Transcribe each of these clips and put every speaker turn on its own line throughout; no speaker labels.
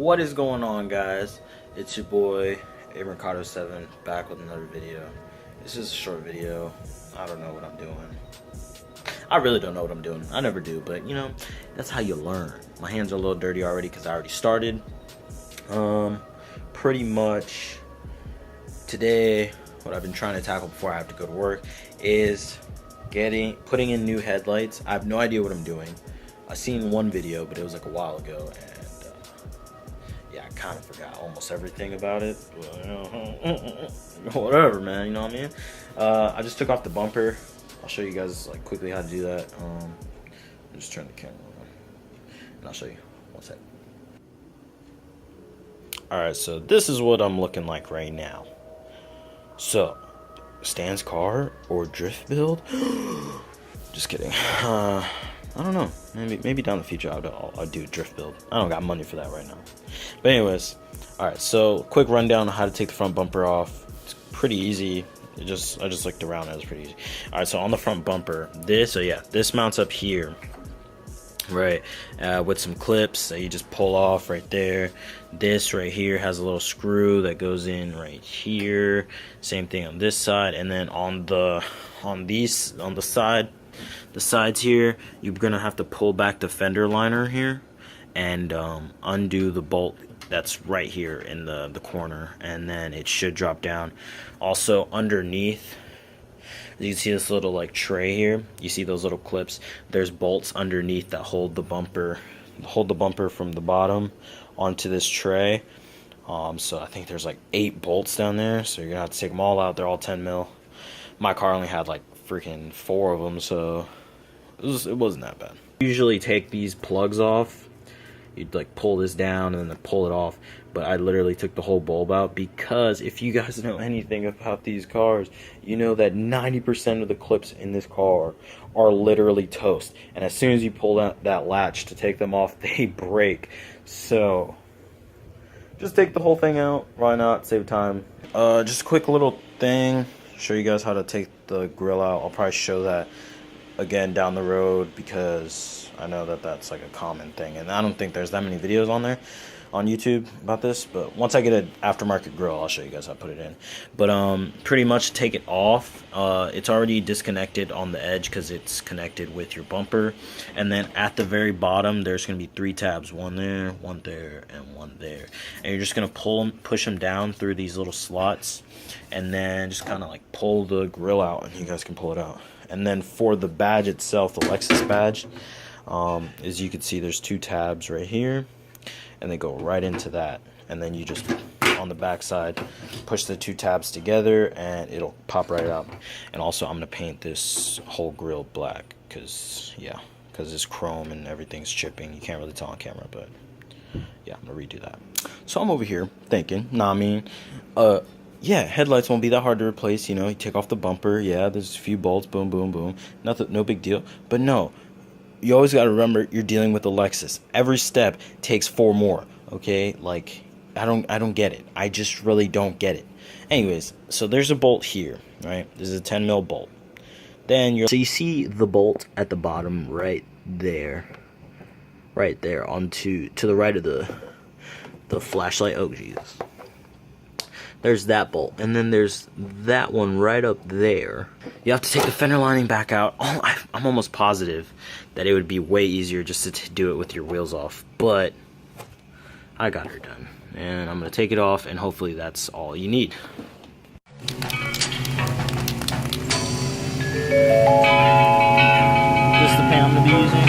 What is going on, guys? It's your boy Mercado7 back with another video. This is a short video. I don't know what I'm doing. I really don't know what I'm doing. I never do, but you know, that's how you learn. My hands are a little dirty already because I already started. Pretty much today, what I've been trying to tackle before I have to go to work is putting in new headlights. I have no idea what I'm doing. I seen one video, but it was like a while ago, and yeah, I kind of forgot almost everything about it. Whatever, man. You know what I mean? I just took off the bumper. I'll show you guys like quickly how to do that. Just turn the camera on, and I'll show you. One sec. All right, so this is what I'm looking like right now. So, Stan's car or drift build? Just kidding. I don't know. Maybe down the future I'll do a drift build. I don't got money for that right now. But anyways, all right. So quick rundown on how to take the front bumper off. It's pretty easy. I just looked around. It was pretty easy. All right. So on the front bumper, this mounts up here, right? With some clips that you just pull off right there. This right here has a little screw that goes in right here. Same thing on this side, and then on the sides here, you're gonna have to pull back the fender liner here and undo the bolt that's right here in the corner, and then it should drop down. Also underneath, you can see this little like tray here. You see those little clips? There's bolts underneath that hold the bumper from the bottom onto this tray. So I think there's like 8 bolts down there, so you're gonna have to take them all out. They're all 10 mil. My car only had like freaking 4 of them, so it wasn't that bad. Usually take these plugs off. You'd like pull this down and then pull it off, but I literally took the whole bulb out because if you guys know anything about these cars, you know that 90% of the clips in this car are literally toast, and as soon as you pull out that latch to take them off, they break. So just take the whole thing out. Why not? Save time. Just a quick little thing, show you guys how to take the grill out. I'll probably show that again down the road because I know that that's like a common thing, and I don't think there's that many videos on there on YouTube about this, but once I get an aftermarket grill, I'll show you guys how to put it in. But pretty much take it off. It's already disconnected on the edge because it's connected with your bumper, and then at the very bottom there's going to be 3 tabs, one there, and one there, and you're just going to push them down through these little slots, and then just kind of like pull the grill out, and you guys can pull it out. And then for the badge itself, the Lexus badge, as you can see, there's 2 tabs right here, and they go right into that. And then you just, on the back side, push the 2 tabs together, and it'll pop right out. And also, I'm gonna paint this whole grill black, cause it's chrome and everything's chipping. You can't really tell on camera, but yeah, I'm gonna redo that. So I'm over here thinking, yeah, headlights won't be that hard to replace. You know, you take off the bumper. Yeah, there's a few bolts. Boom, boom, boom. Nothing, no big deal. But no, you always got to remember you're dealing with a Lexus. Every step takes 4 more. Okay, like I don't get it. I just really don't get it. Anyways, so there's a bolt here, right? This is a 10 mil bolt. Then so you see the bolt at the bottom right there, onto to the right of the flashlight. Oh Jesus. There's that bolt, and then there's that one right up there. You have to take the fender lining back out. I'm almost positive that it would be way easier just to do it with your wheels off, but I got her done, and I'm gonna take it off, and hopefully that's all you need. Is this the pan I'm gonna be using?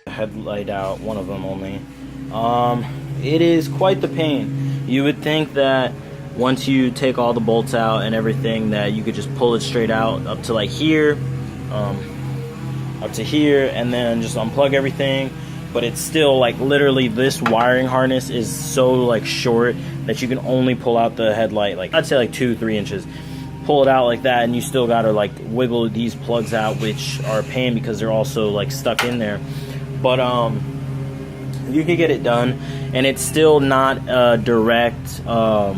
Headlight out, one of them only. It is quite the pain. You would think that once you take all the bolts out and everything that you could just pull it straight out up to like here, up to here, and then just unplug everything, but it's still like literally this wiring harness is so like short that you can only pull out the headlight like I'd say like 2-3 inches. Pull it out like that, and you still gotta like wiggle these plugs out, which are a pain because they're also like stuck in there. But you can get it done, and it's still not direct. How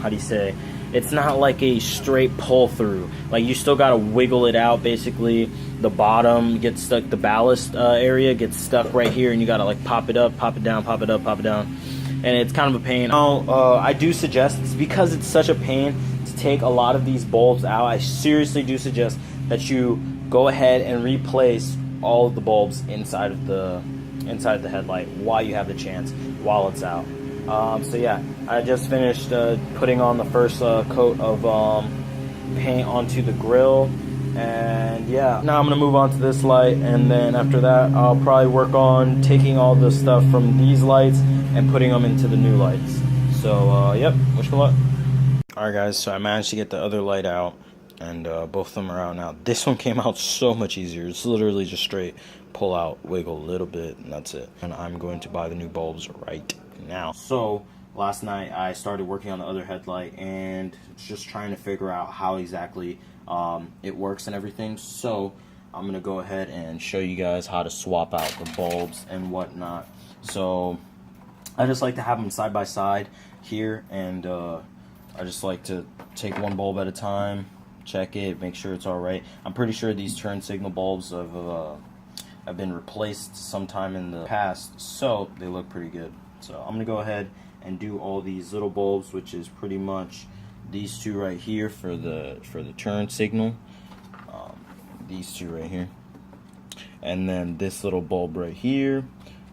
do you say? It's not like a straight pull through. Like you still gotta wiggle it out. Basically, the bottom gets stuck. The ballast area gets stuck right here, and you gotta like pop it up, pop it down, pop it up, pop it down, and it's kind of a pain. I do suggest, it's because it's such a pain to take a lot of these bulbs out. I seriously do suggest that you go ahead and replace all of the bulbs inside of the headlight while you have the chance, while it's out. So yeah, I just finished putting on the first coat of paint onto the grill, and yeah, now I'm gonna move on to this light, and then after that I'll probably work on taking all the stuff from these lights and putting them into the new lights. So yep, wish me luck. Alright guys, so I managed to get the other light out, and both of them are out now. This one came out so much easier. It's literally just straight pull out, wiggle a little bit, and that's it. And I'm going to buy the new bulbs right now. So last night I started working on the other headlight and just trying to figure out how exactly it works and everything. So I'm gonna go ahead and show you guys how to swap out the bulbs and whatnot. So I just like to have them side by side here, and I just like to take one bulb at a time, check it, make sure it's alright. I'm pretty sure these turn signal bulbs have been replaced sometime in the past, so they look pretty good. So I'm gonna go ahead and do all these little bulbs, which is pretty much these two right here for the turn signal, these two right here, and then this little bulb right here,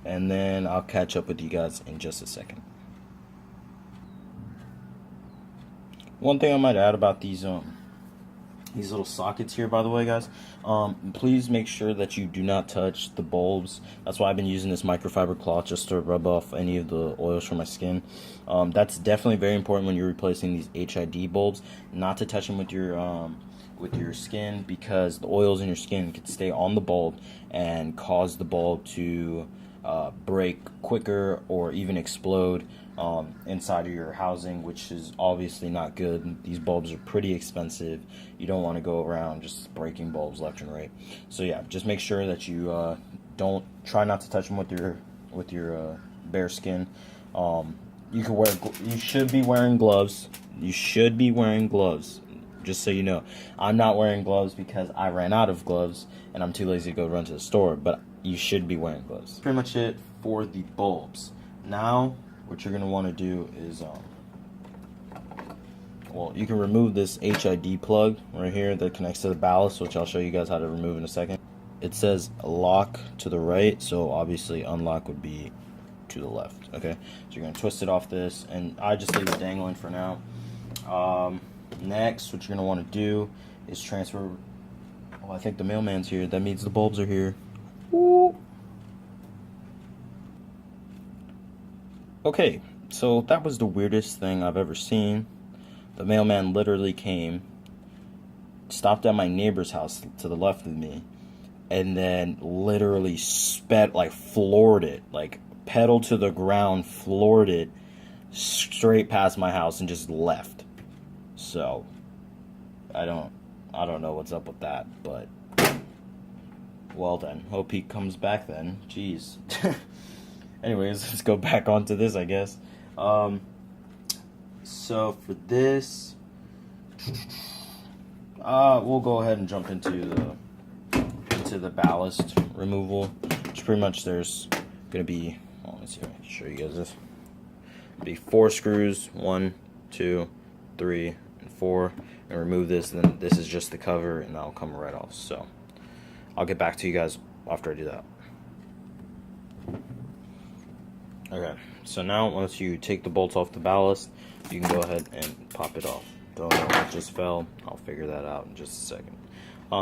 and then I'll catch up with you guys in just a second. One thing I might add about these little sockets here, by the way, guys, please make sure that you do not touch the bulbs. That's why I've been using this microfiber cloth, just to rub off any of the oils from my skin. That's definitely very important when you're replacing these HID bulbs, not to touch them with your skin, because the oils in your skin can stay on the bulb and cause the bulb to break quicker or even explode inside of your housing, which is obviously not good. These bulbs are pretty expensive. You don't want to go around just breaking bulbs left and right. So yeah, just make sure that you try not to touch them with your bare skin. You should be wearing gloves. You should be wearing gloves. Just so you know, I'm not wearing gloves because I ran out of gloves and I'm too lazy to go run to the store, but you should be wearing gloves. Pretty much it for the bulbs. Now what you're going to want to do is well, you can remove this HID plug right here that connects to the ballast, which I'll show you guys how to remove in a second. It says lock to the right, so obviously unlock would be to the left. Okay, so you're going to twist it off this, and I just leave it dangling for now. Next, what you're going to want to do is transfer. Oh, I think the mailman's here. That means the bulbs are here. Woo. Okay, so that was the weirdest thing I've ever seen. The mailman literally came, stopped at my neighbor's house to the left of me, and then literally floored it, like pedal to the ground, floored it straight past my house and just left. So I don't know what's up with that, but well then, hope he comes back then. Jeez. Anyways, let's go back onto this, I guess. So for this, we'll go ahead and jump into the ballast removal. Which pretty much there's gonna be, let's see, I'll show you guys this. Be 4 screws, 1, 2, 3, and 4, and remove this. And then this is just the cover, and that'll come right off. So I'll get back to you guys after I do that. Okay, so now once you take the bolts off the ballast, you can go ahead and pop it off. Don't know what just fell. I'll figure that out in just a second.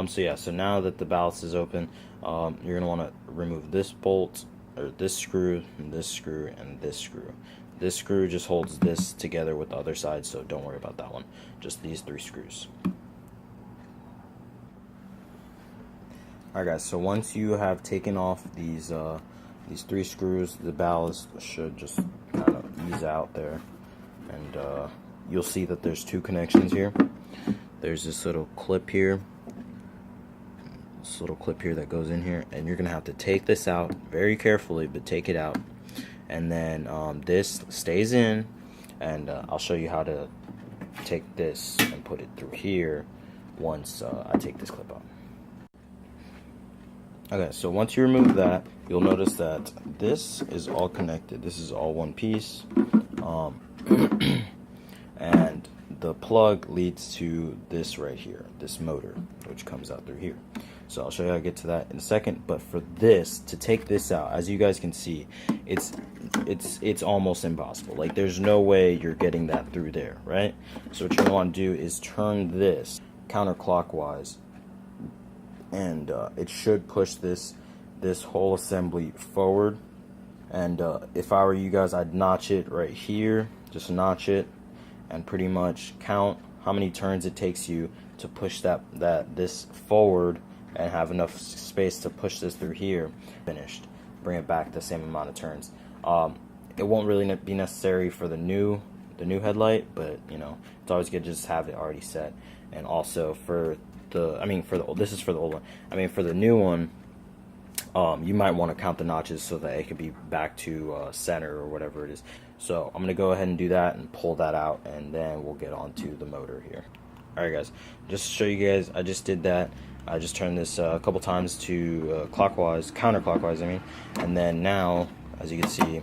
So yeah, so now that the ballast is open, you're gonna want to remove this bolt, or this screw, and this screw, and this screw. This screw just holds this together with the other side, so don't worry about that one. Just these 3 screws. Alright guys, so once you have taken off these these 3 screws, the ballast should just kind of ease out there, and you'll see that there's 2 connections here. There's this little clip here, that goes in here, and you're gonna have to take this out very carefully, but take it out, and then this stays in, and I'll show you how to take this and put it through here once I take this clip out. Okay, so once you remove that, you'll notice that this is all connected. This is all one piece, and the plug leads to this right here, this motor, which comes out through here. So I'll show you how to get to that in a second. But for this, to take this out, as you guys can see, it's almost impossible. Like, there's no way you're getting that through there, right? So what you're gonna want to do is turn this counterclockwise, and it should push this whole assembly forward. And if I were you guys, I'd notch it right here, just notch it, and pretty much count how many turns it takes you to push this forward, and have enough space to push this through here. Finished. Bring it back the same amount of turns. It won't really be necessary for the new headlight, but you know, it's always good to just have it already set. And also for this is for the old one. I mean, for the new one, you might want to count the notches so that it could be back to center or whatever it is. So I'm gonna go ahead and do that and pull that out, and then we'll get on to the motor here. Alright guys, just to show you guys, I just did that. I just turned this a couple times to counterclockwise, I mean, and then now, as you can see,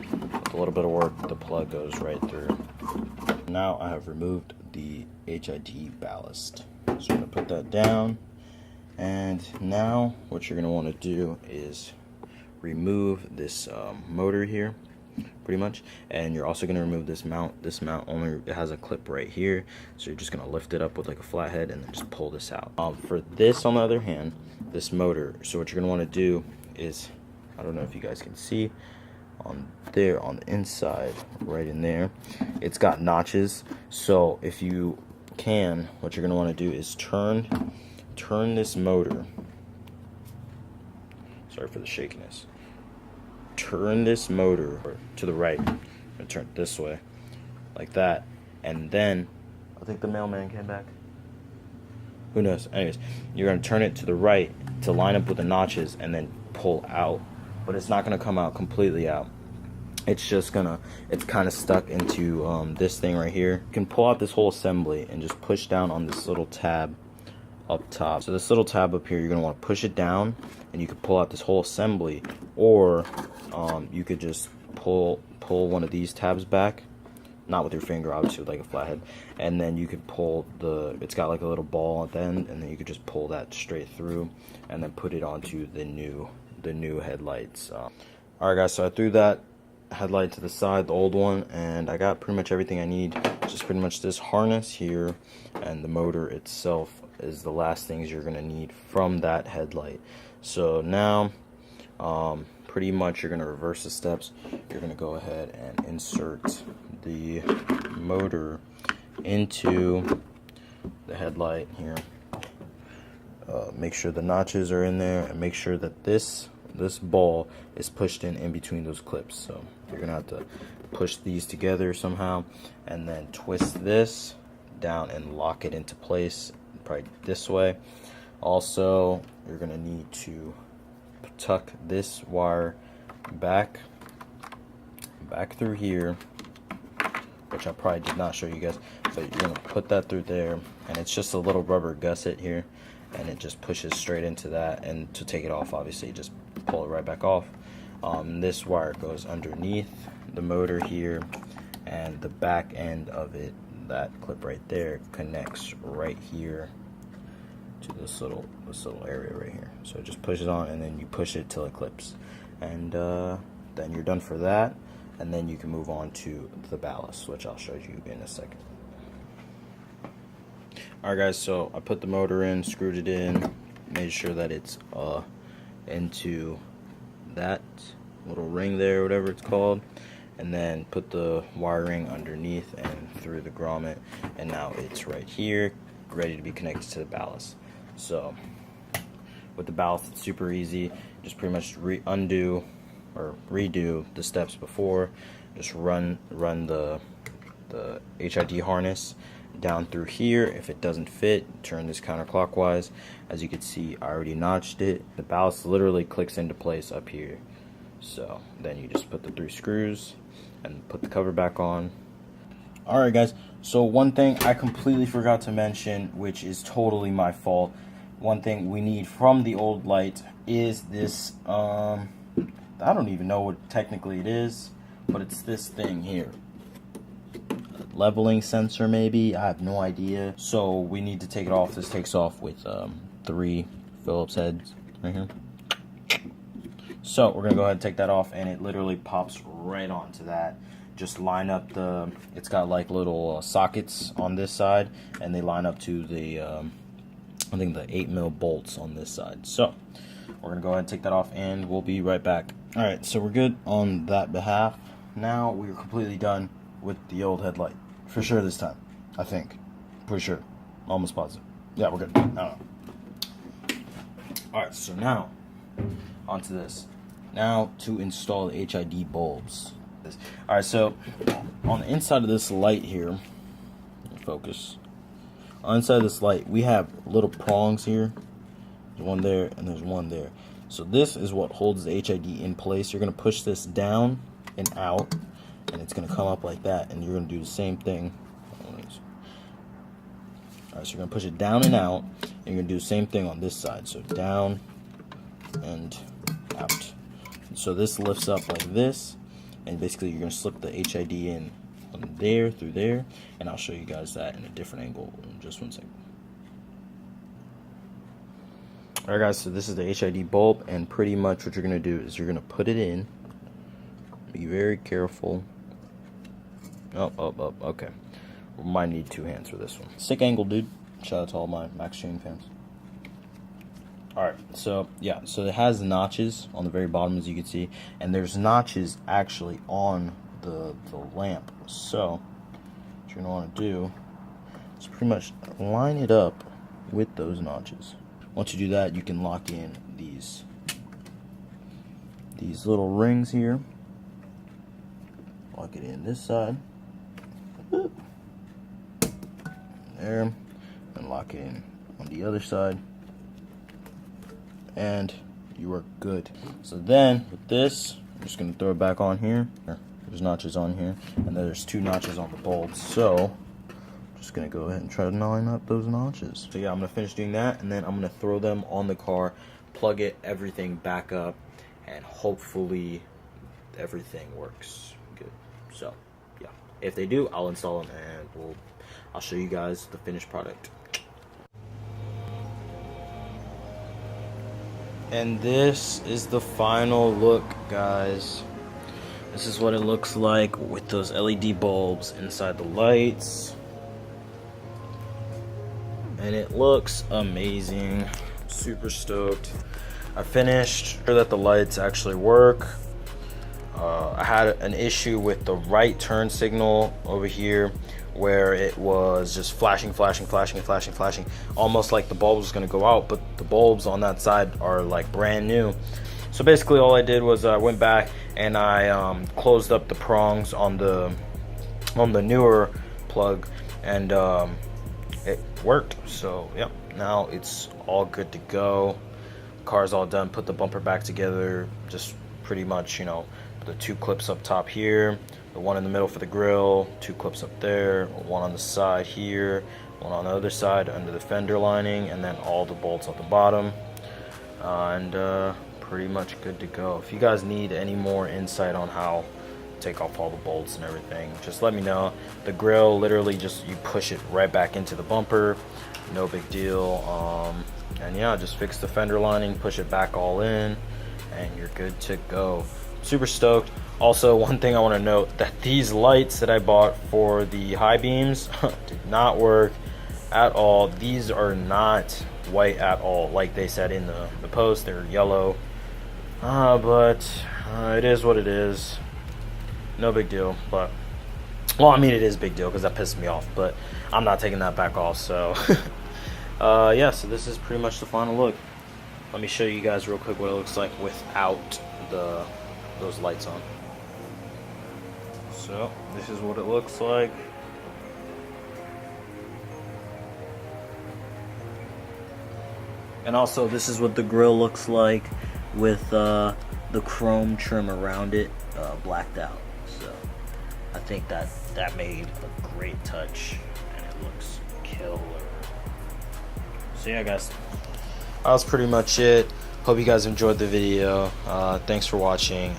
with a little bit of work, the plug goes right through. Now I have removed the HID ballast. So I'm going to put that down, and now what you're going to want to do is remove this motor here, pretty much, and you're also going to remove this mount. This mount only has a clip right here, so you're just going to lift it up with like a flathead and then just pull this out. For this, on the other hand, this motor, so what you're going to want to do is, I don't know if you guys can see, on there on the inside, right in there, it's got notches. So if you can, what you're going to want to do is turn this motor, sorry for the shakiness, turn this motor to the right, and turn it this way, like that, and then, I think the mailman came back, who knows, anyways, you're going to turn it to the right to line up with the notches, and then pull out, but it's not going to come out completely out. It's just gonna, it's kind of stuck into this thing right here. You can pull out this whole assembly and just push down on this little tab up top. So this little tab up here, you're gonna want to push it down, and you could pull out this whole assembly, or you could just pull one of these tabs back, not with your finger, obviously, with like a flathead, and then you could pull it's got like a little ball at the end, and then you could just pull that straight through, and then put it onto the new headlights. Alright guys, so I threw that headlight to the side, the old one, and I got pretty much everything I need. Just pretty much this harness here, and the motor itself is the last things you're gonna need from that headlight. So now pretty much you're gonna reverse the steps. You're gonna go ahead and insert the motor into the headlight here. Make sure the notches are in there, and make sure that this ball is pushed in between those clips. So you're gonna have to push these together somehow, and then twist this down and lock it into place, probably this way. Also, you're gonna need to tuck this wire back through here, which I probably did not show you guys, but you're gonna put that through there, and it's just a little rubber gusset here, and it just pushes straight into that. And to take it off, obviously, you just pull it right back off. This wire goes underneath the motor here, and the back end of it, that clip right there, connects right here to this little area right here. So just push it on, and then you push it till it clips, and then you're done for that. And then you can move on to the ballast, which I'll show you in a second. Alright guys, so I put the motor in, screwed it in, made sure that it's into that little ring there, whatever it's called, and then put the wiring underneath and through the grommet, and now it's right here, ready to be connected to the ballast. So with the ballast, it's super easy. Just pretty much undo or redo the steps before. Just run the HID harness down through here. If it doesn't fit, turn this counterclockwise. As you can see, I already notched it. The ballast literally clicks into place up here. So then you just put the 3 screws and put the cover back on. Alright guys, so one thing I completely forgot to mention, which is totally my fault. One thing we need from the old light is this, I don't even know what technically it is, but it's this thing here. Leveling sensor maybe, I have no idea. So we need to take it off. This takes off with 3 Phillips heads right here. So we're gonna go ahead and take that off, and it literally pops right onto that. Just line up the, it's got like little sockets on this side, and they line up to the I think the 8mm bolts on this side. So we're gonna go ahead and take that off, and we'll be right back. All right, so we're good on that behalf. Now we're completely done with the old headlight for sure this time. I think, pretty sure, almost positive. Yeah, we're good. I don't know. All right, so now onto this. Now to install the HID bulbs. All right, so on the inside of this light here, focus. On the inside of this light, we have little prongs here. There's one there, and there's one there. So this is what holds the HID in place. You're gonna push this down and out, and it's gonna come up like that, and you're gonna do the same thing. Alright, so you're gonna push it down and out, and you're gonna do the same thing on this side. So down and out. So this lifts up like this, and basically you're gonna slip the HID in on there through there, and I'll show you guys that in a different angle in just one second. Alright guys, so this is the HID bulb, and pretty much what you're gonna do is you're gonna put it in. Be very careful. Okay. We might need 2 hands for this one. Sick angle, dude. Shout out to all my Max Chain fans. Alright, so yeah, so it has notches on the very bottom, as you can see, and there's notches actually on the lamp. So what you're gonna want to do is pretty much line it up with those notches. Once you do that, you can lock in these little rings here. Lock it in this side. There, and lock it in on the other side, and you are good. So then with this, I'm just gonna throw it back on here. There's notches on here, and then there's 2 notches on the bulbs. So I'm just gonna go ahead and try to line up those notches. So yeah, I'm gonna finish doing that, and then I'm gonna throw them on the car, plug it, everything back up, and hopefully everything works good. So yeah, if they do, I'll install them, and I'll show you guys the finished product. And this is the final look, guys. This is what it looks like with those LED bulbs inside the lights. And it looks amazing. Super stoked. I finished sure that the lights actually work. I had an issue with the right turn signal over here, where it was just flashing, almost like the bulb was going to go out, but the bulbs on that side are like brand new. So basically all I did was I went back and I closed up the prongs on the newer plug, and it worked. So yeah, now it's all good to go. Car's all done. Put the bumper back together, just pretty much, you know, the 2 clips up top here, the one in the middle for the grill, 2 clips up there, one on the side here, one on the other side under the fender lining, and then all the bolts at the bottom, and pretty much good to go. If you guys need any more insight on how to take off all the bolts and everything, just let me know. The grill, literally just you push it right back into the bumper, no big deal. And yeah, just fix the fender lining, push it back all in, and you're good to go. Super stoked. Also, one thing I want to note, that these lights that I bought for the high beams did not work at all. These are not white at all, like they said in the post. They're yellow, but it is what it is. No big deal. But well, I mean, it is a big deal because that pissed me off, but I'm not taking that back off. So yeah, so this is pretty much the final look. Let me show you guys real quick what it looks like without the those lights on. So this is what it looks like. And also this is what the grill looks like with the chrome trim around it blacked out. So I think that made a great touch and it looks killer. So yeah guys, that was pretty much it. Hope you guys enjoyed the video. Thanks for watching.